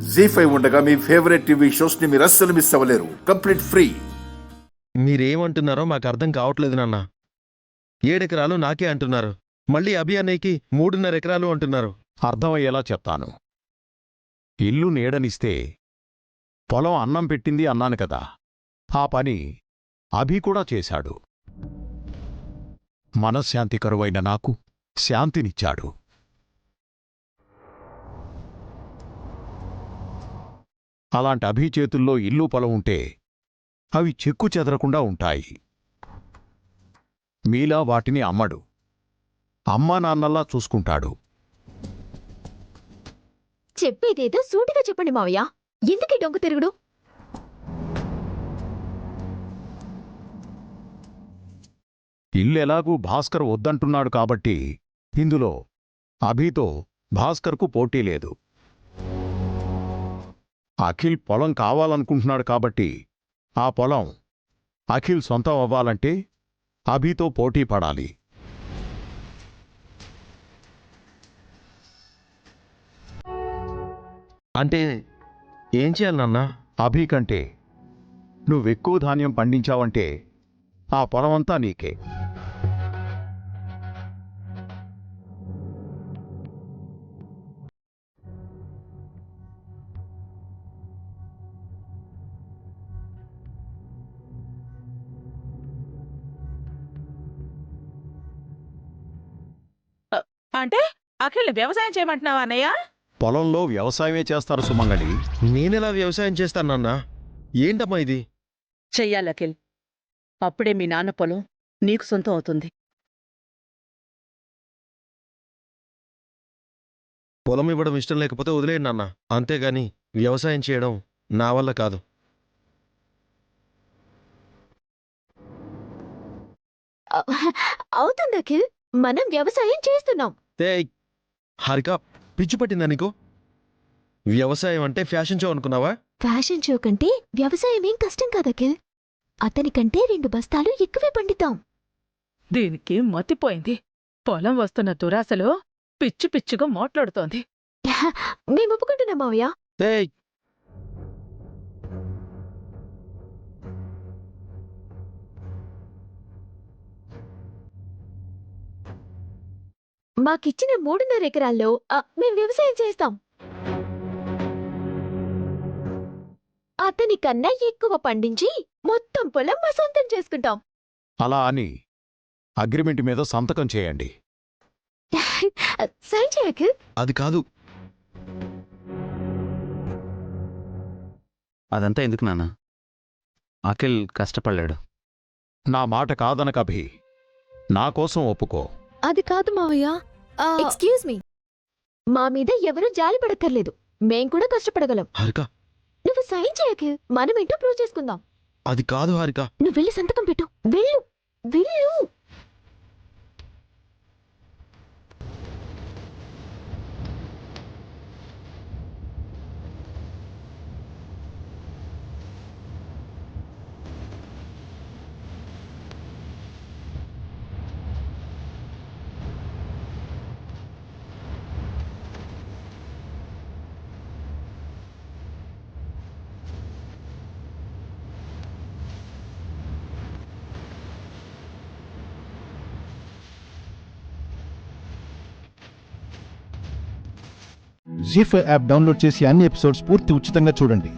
జీ5 ఉండగా మీ favourite TV shows ని మీరు అస్సలు మిస్ అవ్వలేరు. Complete free. మీరేమంటున్నారో మాకు అర్థం కావట్లేదు నాన్న. 7 ఎకరాలు నాకే అంటున్నారు, మళ్ళీ అభి అన్నయ్యకి 3.5 ఎకరాలు అంటున్నారు. అర్థమయ్యేలా చెప్తాను. ఇల్లు నీడనిస్తే పొలం అన్నం పెట్టింది అన్నాను కదా, ఆ పని అభి కూడా చేశాడు. మనశ్శాంతి కరువైన నాకు శాంతినిచ్చాడు. అలాంటి అభి చేతుల్లో ఇల్లు పొలం ఉంటే అవి చెక్కు చెదరకుండా ఉంటాయి. మీలా వాటిని అమ్మడు, అమ్మా నాన్నల్లా చూసుకుంటాడు. చెప్పేదేదో సూటిగా చెప్పండి మావయ్య. ఎందుకీ డొంక తిరుగుడు? ఇల్లెలాగూ భాస్కర్ వద్దంటున్నాడు కాబట్టి ఇందులో అభితో భాస్కర్కు పోటీ లేదు. అఖిల్ పొలం కావాలనుకుంటున్నాడు కాబట్టి ఆ పొలం అఖిల్ సొంతం అవ్వాలంటే అభితో పోటీ పడాలి. అంటే ఏం చేయాలి నాన్న? అభి కంటే నువ్వెక్కువ ధాన్యం పండించావంటే ఆ పొలమంతా నీకే. అంటే అఖిల్ని వ్యవసాయం చేయమంటున్నావా అన్నయ్య? పొలంలో వ్యవసాయమే చేస్తారు సుమంగళి. నేనెలా వ్యవసాయం చేస్తాను నాన్న? ఏంటమ్మా ఇది? చెయ్యాలి అఖిల్. అప్పుడే మీ నాన్న పొలం నీకు సొంతం అవుతుంది. పొలం ఇవ్వడం ఇష్టం లేకపోతే వదిలేయండి నాన్న, అంతేగాని వ్యవసాయం చేయడం నా వల్ల కాదు. అవుతుంది అఖిల్, మనం వ్యవసాయం చేస్తున్నాం. హారిక, పిచ్చి పట్టిందా నీకు? వ్యవసాయం అంటే ఫ్యాషన్ షో అనుకున్నావా? ఫ్యాషన్ షో కంటే వ్యవసాయం ఏం కష్టం కాదు అఖిల్. అతనికంటే 2 బస్తాలు ఎక్కువే పండిద్దాం. దీనికి మతిపోయింది. పొలం వస్తున్న దురాశలో పిచ్చి పిచ్చిగా మాట్లాడుతోంది. మేము ఒప్పుకుంటున్నాం మావయ్య. మాకిచ్చిన 3.5 ఎకరాల్లో మేం వ్యవసాయం చేస్తాం. అతని కన్నా ఎక్కువ పండించి మొత్తం పొలం మా సొంతం చేసుకుంటాం. అలా అని అగ్రిమెంట్ మీద సంతకం చేయండి. సైన్ చేయ అఖిల్. అది కాదు. అదంతా ఎందుకు నాన్న? అఖిల్ కష్టపడ్డాడు. నా మాట కాదనకభి, నా కోసం ఒప్పుకో. అది కాదు మావయ్య. Excuse me. మా మీద ఎవరూ జాలి పడక్కర్లేదు, మేం కూడా కష్టపడగలం. హారిక, నువ్వు సైన్ చేయకు, మనమేంటో ప్రూవ్ చేసుకుందాం. అది కాదు హారిక. నువ్వు వెళ్ళి సంతకం పెట్టు. వెళ్ళు వెళ్ళు. జీ5 యాప్ డౌన్లోడ్ చేసి అన్ని ఎపిసోడ్స్ పూర్తి ఉచితంగా చూడండి.